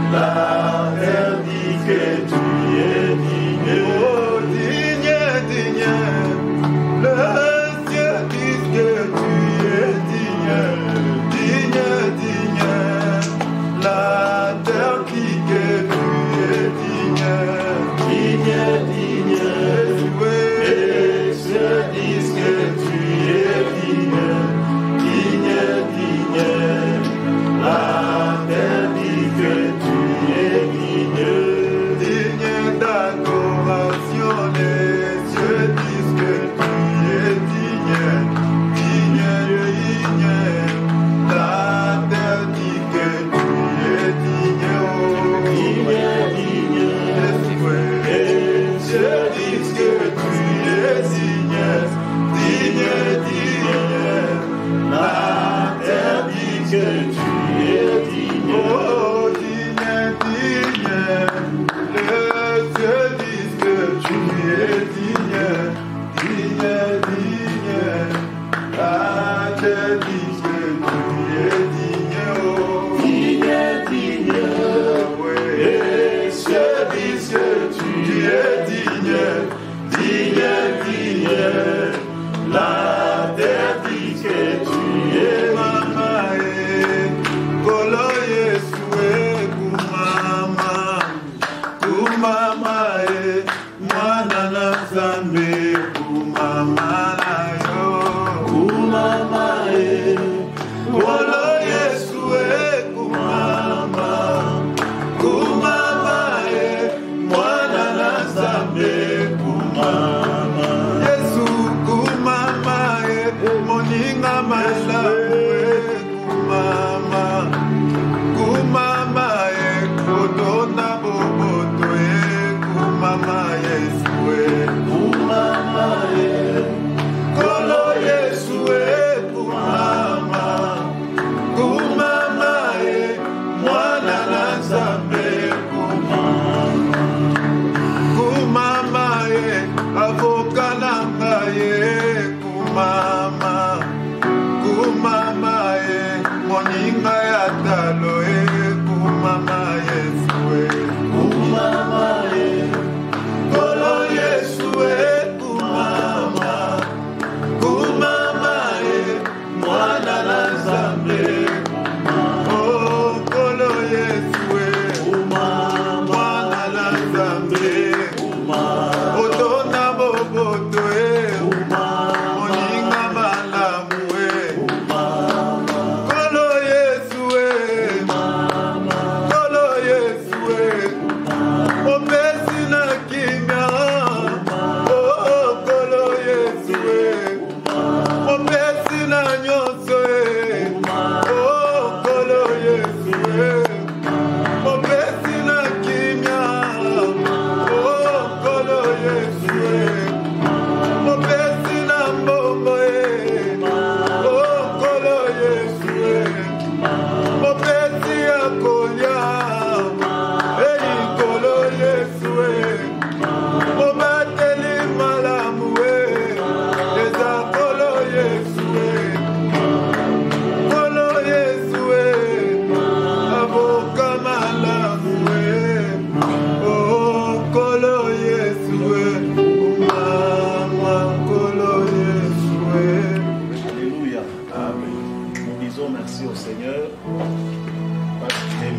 La terre dit que tu es digne,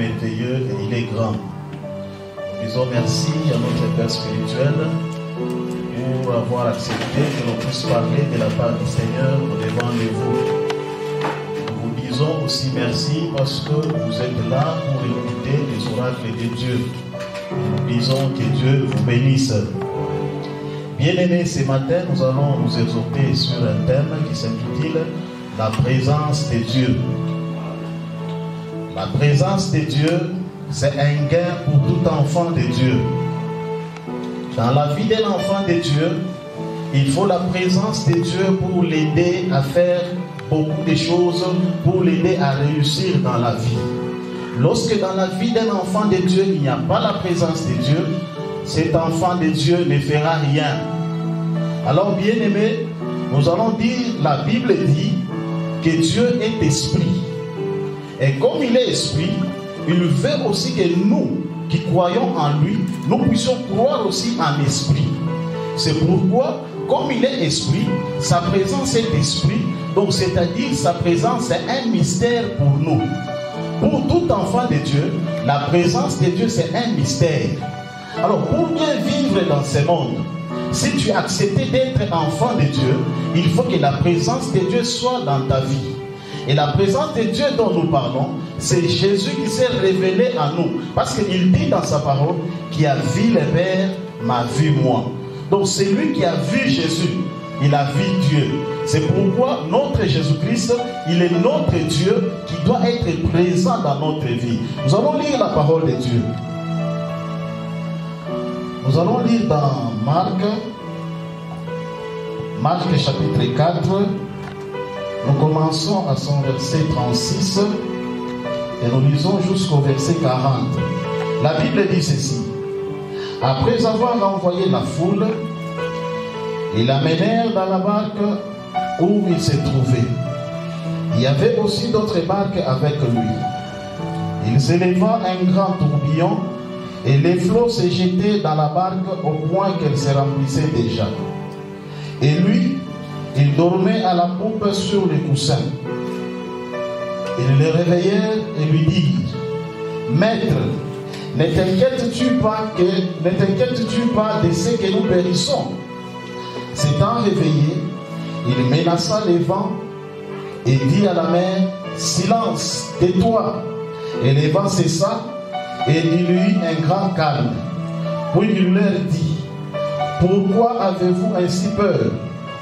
merveilleux et il est grand. Nous disons merci à notre Père spirituel pour avoir accepté que l'on puisse parler de la part du Seigneur devant vous. Nous vous disons aussi merci parce que vous êtes là pour écouter les oracles de Dieu. Nous disons que Dieu vous bénisse. Bien-aimés, ce matin, nous allons nous exhorter sur un thème qui s'intitule « La présence de Dieu ». La présence de Dieu, c'est un gain pour tout enfant de Dieu. Dans la vie d'un enfant de Dieu, il faut la présence de Dieu pour l'aider à faire beaucoup de choses, pour l'aider à réussir dans la vie. Lorsque dans la vie d'un enfant de Dieu, il n'y a pas la présence de Dieu, cet enfant de Dieu ne fera rien. Alors, bien-aimés, nous allons dire, la Bible dit que Dieu est esprit. Et comme il est esprit, il veut aussi que nous, qui croyons en lui, nous puissions croire aussi en esprit. C'est pourquoi, comme il est esprit, sa présence est esprit, donc c'est-à-dire sa présence est un mystère pour nous. Pour tout enfant de Dieu, la présence de Dieu c'est un mystère. Alors pour bien vivre dans ce monde, si tu as accepté d'être enfant de Dieu, il faut que la présence de Dieu soit dans ta vie. Et la présence de Dieu dont nous parlons, c'est Jésus qui s'est révélé à nous. Parce qu'il dit dans sa parole, qui a vu le Père m'a vu moi. Donc c'est lui qui a vu Jésus, il a vu Dieu. C'est pourquoi notre Jésus-Christ, il est notre Dieu qui doit être présent dans notre vie. Nous allons lire la parole de Dieu. Nous allons lire dans Marc chapitre 4. Nous commençons à son verset 36 et nous lisons jusqu'au verset 40. La Bible dit ceci. Après avoir envoyé la foule, ils l'amenèrent dans la barque où il se trouvait. Il y avait aussi d'autres barques avec lui. Il s'éleva un grand tourbillon et les flots se jetaient dans la barque au point qu'elle se remplissait déjà. Et lui, il dormait à la poupe sur les coussins. Ils le réveillèrent et lui dirent, « Maître, ne t'inquiètes-tu pas de ce que nous périssons ?» S'étant réveillé, il menaça les vents et dit à la mer, « Silence, tais-toi !» Et le vent cessa et il y eut un grand calme. Puis il leur dit, « Pourquoi avez-vous ainsi peur?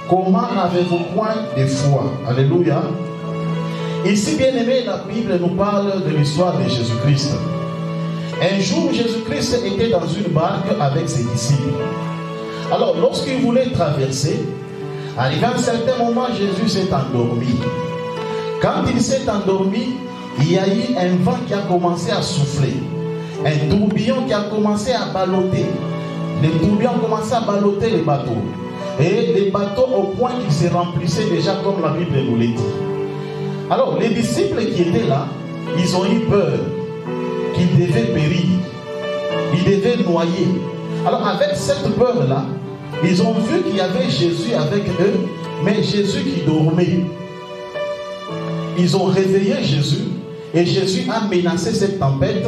Comment n'avez-vous point de foi? » Alléluia. Ici, bien aimé, la Bible nous parle de l'histoire de Jésus-Christ. Un jour, Jésus-Christ était dans une barque avec ses disciples. Alors, lorsqu'il voulait traverser, arrivé à un certain moment, Jésus s'est endormi. Quand il s'est endormi, il y a eu un vent qui a commencé à souffler. Un tourbillon qui a commencé à balloter. Les tourbillons ont commencé à balloter les bateaux. Et les bateaux au point qu'ils se remplissaient déjà comme la Bible nous l'a dit. Alors les disciples qui étaient là, ils ont eu peur qu'ils devaient périr. Ils devaient noyer. Alors avec cette peur-là, ils ont vu qu'il y avait Jésus avec eux, mais Jésus qui dormait. Ils ont réveillé Jésus et Jésus a menacé cette tempête.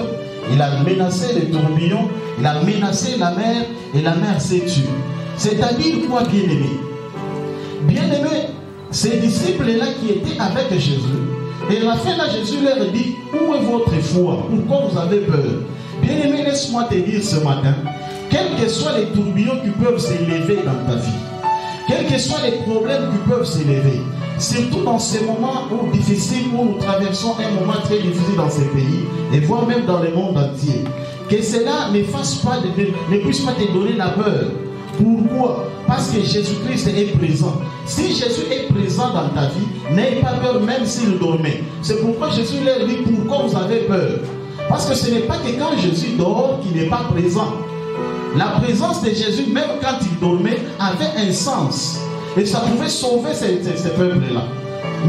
Il a menacé les tourbillons, il a menacé la mer et la mer s'est tue. C'est-à-dire quoi, bien-aimé? Bien-aimé, ces disciples-là qui étaient avec Jésus, et à la fin, là, Jésus leur dit, où est votre foi? Pourquoi vous avez peur? Bien-aimé, laisse-moi te dire ce matin, quels que soient les tourbillons qui peuvent s'élever dans ta vie, quels que soient les problèmes qui peuvent s'élever, surtout dans ces moments difficiles où nous traversons un moment très difficile dans ces pays, et voire même dans le monde entier, que cela ne puisse pas te donner la peur. Pourquoi? Parce que Jésus-Christ est présent. Si Jésus est présent dans ta vie, n'aie pas peur même s'il dormait. C'est pourquoi Jésus leur dit, pourquoi vous avez peur? Parce que ce n'est pas que quand Jésus dort qu'il n'est pas présent. La présence de Jésus, même quand il dormait, avait un sens. Et ça pouvait sauver ces peuples-là.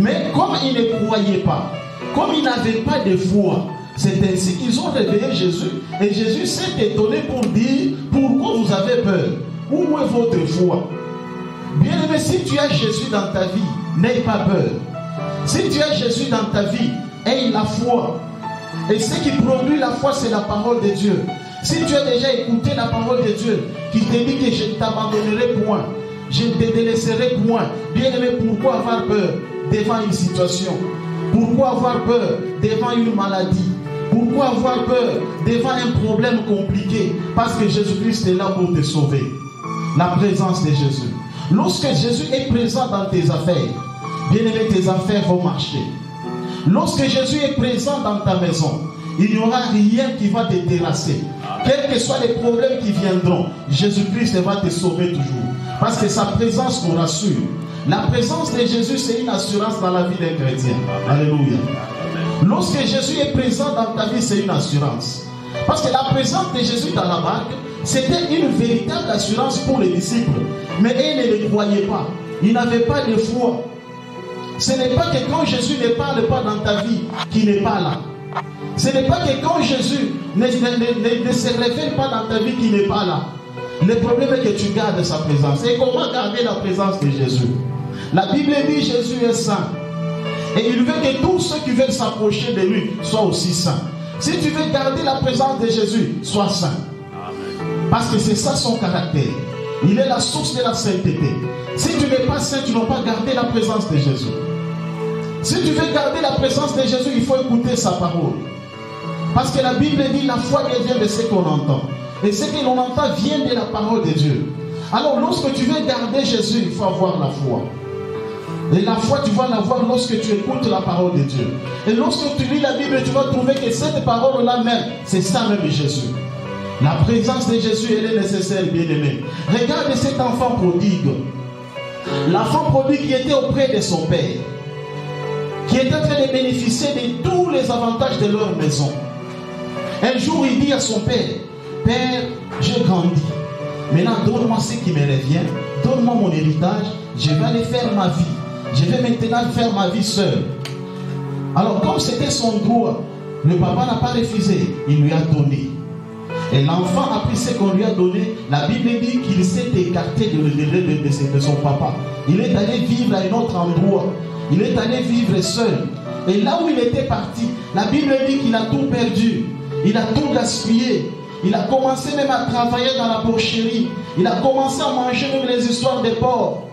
Mais comme ils ne croyaient pas, comme ils n'avaient pas de foi, c'est ainsi qu'ils ont réveillé Jésus. Et Jésus s'est étonné pour dire, pourquoi vous avez peur? Où est votre foi? Bien aimé, si tu as Jésus dans ta vie, n'aie pas peur. Si tu as Jésus dans ta vie, aie la foi. Et ce qui produit la foi, c'est la parole de Dieu. Si tu as déjà écouté la parole de Dieu, qui te dit que je ne t'abandonnerai point, je ne te délaisserai point, bien aimé, pourquoi avoir peur devant une situation? Pourquoi avoir peur devant une maladie? Pourquoi avoir peur devant un problème compliqué? Parce que Jésus-Christ est là pour te sauver. La présence de Jésus. Lorsque Jésus est présent dans tes affaires, bien aimé, tes affaires vont marcher. Lorsque Jésus est présent dans ta maison, il n'y aura rien qui va te terrasser. Quels que soient les problèmes qui viendront, Jésus-Christ va te sauver toujours. Parce que sa présence nous rassure. La présence de Jésus, c'est une assurance dans la vie d'un chrétien. Alléluia. Lorsque Jésus est présent dans ta vie, c'est une assurance. Parce que la présence de Jésus dans la barque, c'était une véritable assurance pour les disciples. Mais ils ne le croyaient pas. Ils n'avaient pas de foi. Ce n'est pas que quand Jésus ne parle pas dans ta vie, qu'il n'est pas là. Ce n'est pas que quand Jésus ne se révèle pas dans ta vie, qu'il n'est pas là. Le problème est que tu gardes sa présence. Et comment garder la présence de Jésus? La Bible dit Jésus est saint. Et il veut que tous ceux qui veulent s'approcher de lui soient aussi saints. Si tu veux garder la présence de Jésus, sois saint. Parce que c'est ça son caractère. Il est la source de la sainteté. Si tu n'es pas saint, tu n'as pas gardé la présence de Jésus. Si tu veux garder la présence de Jésus, il faut écouter sa parole. Parce que la Bible dit la foi vient de ce qu'on entend. Et ce que l'on entend vient de la parole de Dieu. Alors lorsque tu veux garder Jésus, il faut avoir la foi. Et la foi, tu vas l'avoir lorsque tu écoutes la parole de Dieu. Et lorsque tu lis la Bible, tu vas trouver que cette parole-là même, c'est ça même Jésus. La présence de Jésus, elle est nécessaire, bien-aimé. Regarde cet enfant prodigue. L'enfant prodigue qui était auprès de son père, qui était en train de bénéficier de tous les avantages de leur maison. Un jour, il dit à son père, Père, j'ai grandi. Maintenant, donne-moi ce qui me revient. Donne-moi mon héritage. Je vais aller faire ma vie. Je vais maintenant faire ma vie seul. Alors, comme c'était son droit, le papa n'a pas refusé. Il lui a donné. Et l'enfant a pris ce qu'on lui a donné. La Bible dit qu'il s'est écarté de son papa. Il est allé vivre à un autre endroit. Il est allé vivre seul. Et là où il était parti, la Bible dit qu'il a tout perdu. Il a tout gaspillé. Il a commencé même à travailler dans la porcherie. Il a commencé à manger même les histoires des porcs.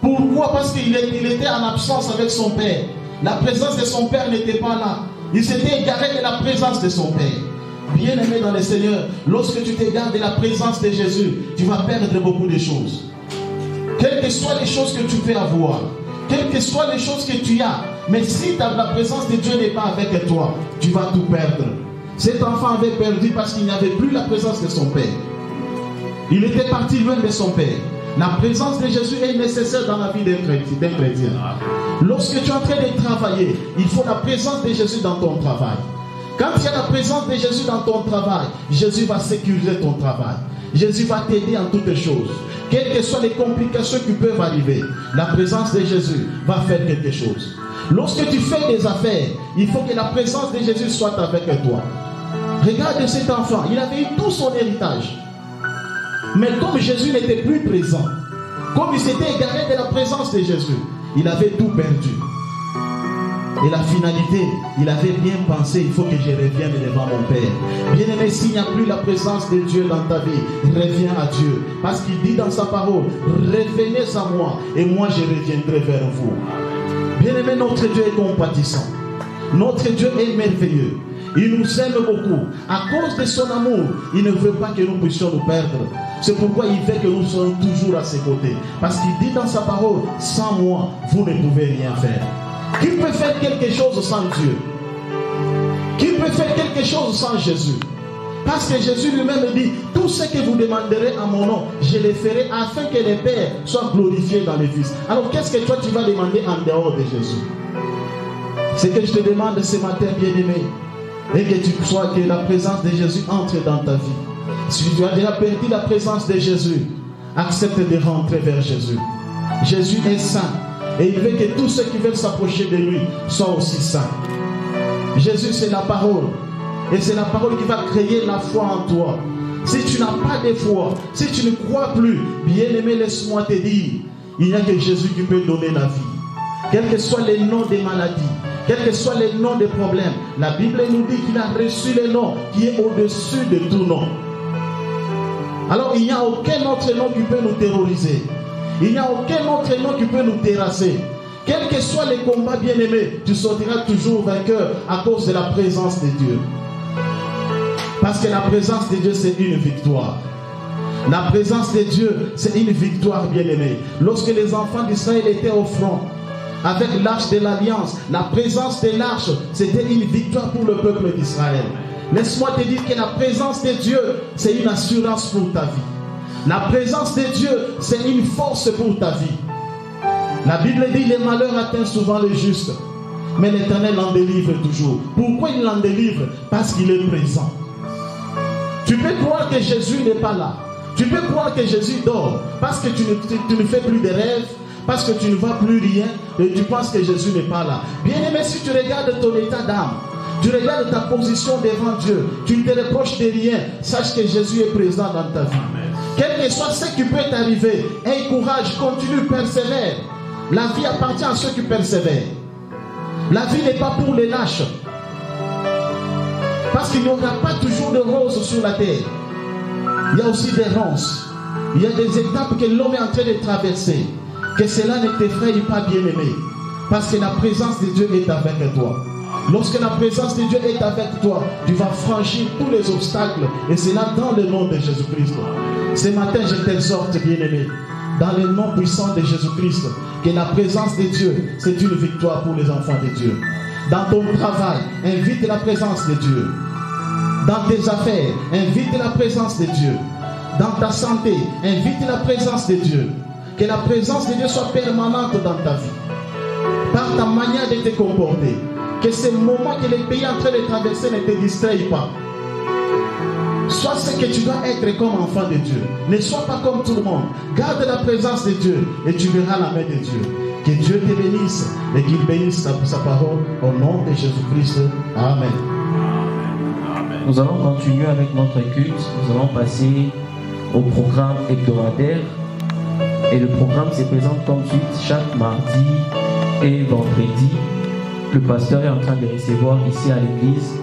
Pourquoi? Parce qu'il était en absence avec son père. La présence de son père n'était pas là. Il s'était égaré de la présence de son père. Bien-aimé dans le Seigneur, lorsque tu t'égares de la présence de Jésus, tu vas perdre beaucoup de choses. Quelles que soient les choses que tu peux avoir, quelles que soient les choses que tu as, mais si la présence de Dieu n'est pas avec toi, tu vas tout perdre. Cet enfant avait perdu parce qu'il n'y avait plus la présence de son père. Il était parti loin de son père. La présence de Jésus est nécessaire dans la vie d'un chrétien. Lorsque tu es en train de travailler, il faut la présence de Jésus dans ton travail. Quand il y a la présence de Jésus dans ton travail, Jésus va sécuriser ton travail. Jésus va t'aider en toutes choses. Quelles que soient les complications qui peuvent arriver, la présence de Jésus va faire quelque chose. Lorsque tu fais des affaires, il faut que la présence de Jésus soit avec toi. Regarde cet enfant, il avait eu tout son héritage. Mais comme Jésus n'était plus présent, comme il s'était égaré de la présence de Jésus, il avait tout perdu. Et la finalité, il avait bien pensé, il faut que je revienne devant mon Père. Bien-aimé, s'il n'y a plus la présence de Dieu dans ta vie, reviens à Dieu. Parce qu'il dit dans sa parole, revenez à moi et moi je reviendrai vers vous. Bien-aimé, notre Dieu est compatissant. Notre Dieu est merveilleux. Il nous aime beaucoup. À cause de son amour, il ne veut pas que nous puissions nous perdre. C'est pourquoi il veut que nous soyons toujours à ses côtés. Parce qu'il dit dans sa parole, sans moi, vous ne pouvez rien faire. Qui peut faire quelque chose sans Dieu? Qui peut faire quelque chose sans Jésus? Parce que Jésus lui-même dit, tout ce que vous demanderez à mon nom, je le ferai afin que le Père soit glorifié dans les Fils. Alors qu'est-ce que toi tu vas demander en dehors de Jésus? Ce que je te demande ce matin, bien-aimé, et que tu sois que la présence de Jésus entre dans ta vie. Si tu as déjà perdu la présence de Jésus, accepte de rentrer vers Jésus. Jésus est saint. Et il veut que tous ceux qui veulent s'approcher de lui soient aussi saints. Jésus, c'est la parole. Et c'est la parole qui va créer la foi en toi. Si tu n'as pas de foi, si tu ne crois plus, bien-aimé, laisse-moi te dire, il n'y a que Jésus qui peut donner la vie. Quels que soient les noms des maladies, quels que soient les noms des problèmes, la Bible nous dit qu'il a reçu le nom qui est au-dessus de tout nom. Alors il n'y a aucun autre nom qui peut nous terroriser. Il n'y a aucun autre nom qui peut nous terrasser. Quels que soient les combats, bien-aimés, tu sortiras toujours vainqueur à cause de la présence de Dieu. Parce que la présence de Dieu, c'est une victoire. La présence de Dieu, c'est une victoire, bien-aimée. Lorsque les enfants d'Israël étaient au front, avec l'arche de l'Alliance, la présence de l'arche, c'était une victoire pour le peuple d'Israël. Laisse-moi te dire que la présence de Dieu, c'est une assurance pour ta vie. La présence de Dieu, c'est une force pour ta vie. La Bible dit que les malheurs atteignent souvent le juste, mais l'Éternel l'en délivre toujours. Pourquoi il l'en délivre? Parce qu'il est présent. Tu peux croire que Jésus n'est pas là. Tu peux croire que Jésus dort parce que tu ne fais plus de rêves, parce que tu ne vois plus rien et tu penses que Jésus n'est pas là. Bien-aimé, si tu regardes ton état d'âme, tu regardes ta position devant Dieu, tu ne te reproches de rien, sache que Jésus est présent dans ta vie. Quel que soit ce qui peut t'arriver, aie courage, continue, persévère. La vie appartient à ceux qui persévèrent. La vie n'est pas pour les lâches. Parce qu'il n'y aura pas toujours de roses sur la terre. Il y a aussi des ronces. Il y a des étapes que l'homme est en train de traverser. Que cela ne t'effraie pas, bien-aimé. Parce que la présence de Dieu est avec toi. Lorsque la présence de Dieu est avec toi, tu vas franchir tous les obstacles. Et c'est là dans le nom de Jésus-Christ. Ce matin, je t'exhorte, bien-aimé, dans le nom puissant de Jésus-Christ, que la présence de Dieu, c'est une victoire pour les enfants de Dieu. Dans ton travail, invite la présence de Dieu. Dans tes affaires, invite la présence de Dieu. Dans ta santé, invite la présence de Dieu. Que la présence de Dieu soit permanente dans ta vie. Par ta manière de te comporter. Que ces moments que les pays sont en train de traverser ne te distraient pas. Sois ce que tu dois être comme enfant de Dieu. Ne sois pas comme tout le monde. Garde la présence de Dieu et tu verras la main de Dieu. Que Dieu te bénisse et qu'il bénisse sa parole au nom de Jésus-Christ. Amen. Nous allons continuer avec notre culte. Nous allons passer au programme hebdomadaire. Et le programme se présente comme suite chaque mardi et vendredi. Le pasteur est en train de recevoir ici à l'église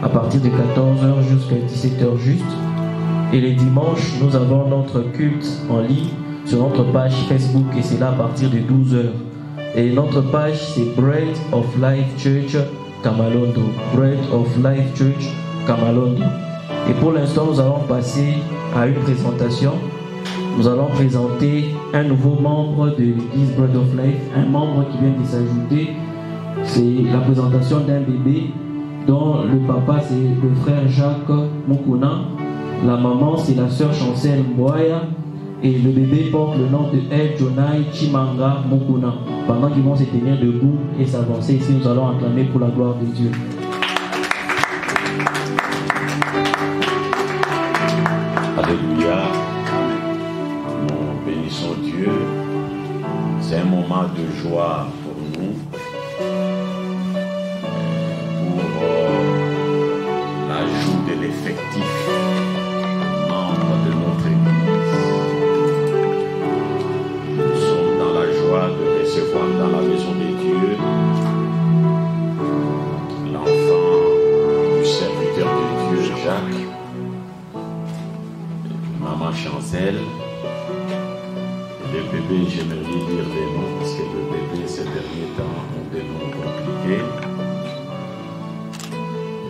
à partir de 14h jusqu'à 17h juste. Et les dimanches, nous avons notre culte en ligne sur notre page Facebook et c'est là à partir de 12h. Et notre page c'est Bread of Life Church Kamalondo. Bread of Life Church Kamalondo. Et pour l'instant, nous allons passer à une présentation. Nous allons présenter un nouveau membre de l'église Bread of Life, un membre qui vient de s'ajouter. C'est la présentation d'un bébé dont le papa c'est le frère Jacques Mukuna, la maman c'est la sœur Chancel Mboya et le bébé porte le nom de El Jonai Chimanga Mukuna. Pendant qu'ils vont se tenir debout et s'avancer ici, nous allons acclamer pour la gloire de Dieu. Alléluia. Nous bénissons Dieu. C'est un moment de joie pour nous. L'ajout de l'effectif membre de notre Église. Nous sommes dans la joie de recevoir dans la maison de Dieu l'enfant du serviteur de Dieu, Jacques, maman Chancel. Le bébé, j'aimerais lire les noms parce que le bébé ces derniers temps ont des noms compliqués.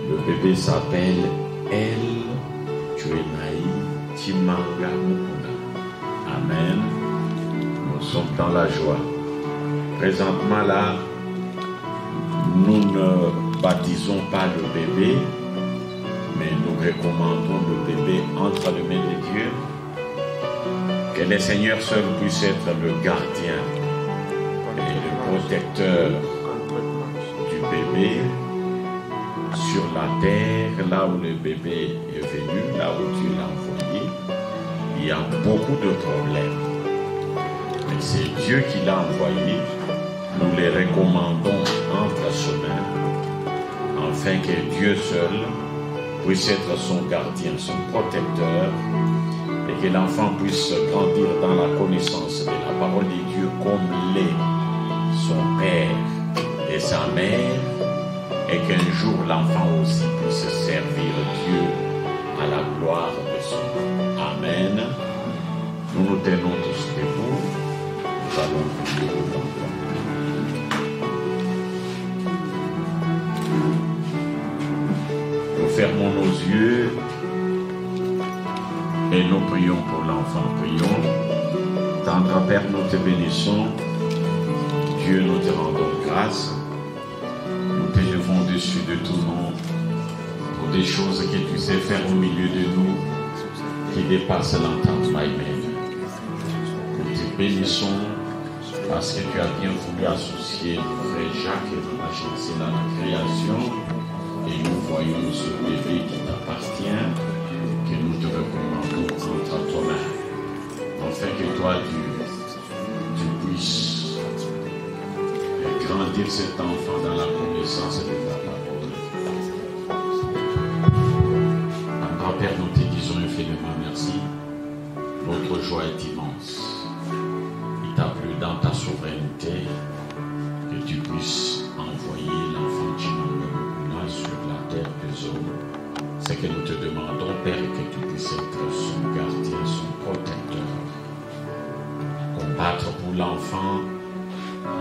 Le bébé s'appelle El Jonai Chimanga Mukuna. Amen. Nous sommes dans la joie. Présentement là, nous ne baptisons pas le bébé, mais nous recommandons le bébé entre les mains de Dieu. Que le Seigneur seul puisse être le gardien et le protecteur du bébé sur la terre, là où le bébé est venu, là où tu l'as envoyé. Il y a beaucoup de problèmes. Mais c'est Dieu qui l'a envoyé. Nous les recommandons entre ses mains, afin que Dieu seul puisse être son gardien, son protecteur, et que l'enfant puisse grandir dans la connaissance de la parole de Dieu comme l'est son père et sa mère, et qu'un jour l'enfant aussi puisse servir Dieu à la gloire de son nom. Amen. Nous nous tenons tous debout. Nous allons prier pour l'enfant. Nous fermons nos yeux et nous prions pour l'enfant. Prions. Tendre Père, nous te bénissons. Dieu, nous te rendons grâce. Nous t'élevons au-dessus de tout nom pour des choses que tu sais faire au milieu de nous qui dépassent l'entendement humain. Nous te bénissons parce que tu as bien voulu associer mon frère Jacques et mon agence dans la création. Et nous voyons ce bébé qui t'appartient, que nous te recommandons entre toi mains. Afin que toi, Dieu, tu puisses grandir cet enfant dans la connaissance de ta parole. Grand Père, nous te disons infiniment merci. Notre joie est immense. Il t'a plu dans ta souveraineté que tu puisses envoyer l'enfant Chimanga sur la terre des hommes. C'est que nous te demandons, Père, que tu puisses être son gardien, son protecteur. Combattre pour l'enfant,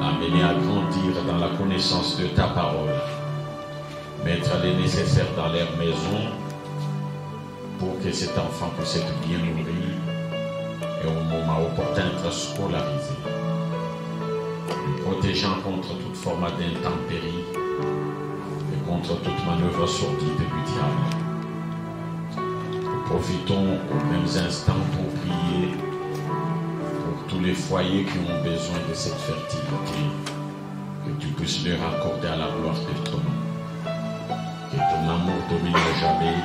l'amener à grandir dans la connaissance de ta parole, mettre les nécessaires dans leur maison pour que cet enfant puisse être bien nourri et au moment opportun être scolarisé, le protégeant contre toute forme d'intempérie et contre toute manœuvre sordide du diable. Nous profitons aux mêmes instants pour prier tous les foyers qui ont besoin de cette fertilité, que tu puisses leur accorder à la gloire de ton nom. Que ton amour domine jamais,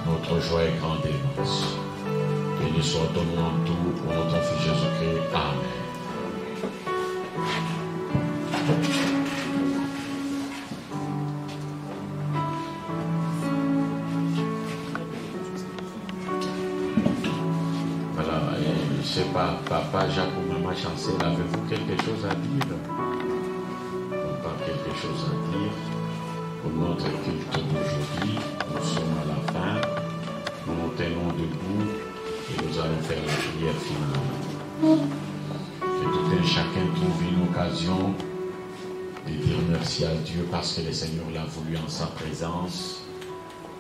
notre joie est grande et immense. Béni soit ton nom en tout, pour notre Fils Jésus-Christ. Amen. Je ne sais pas, papa Jacques ou maman Chancel, avez-vous quelque chose à dire? Pas quelque chose à dire pour notre culte d'aujourd'hui. Nous sommes à la fin. Nous nous tenons debout et nous allons faire la prière finale. Que tout un chacun trouve une occasion de dire merci à Dieu parce que le Seigneur l'a voulu en sa présence.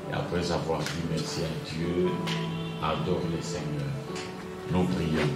Et après avoir dit merci à Dieu, adore le Seigneur. Nous prions.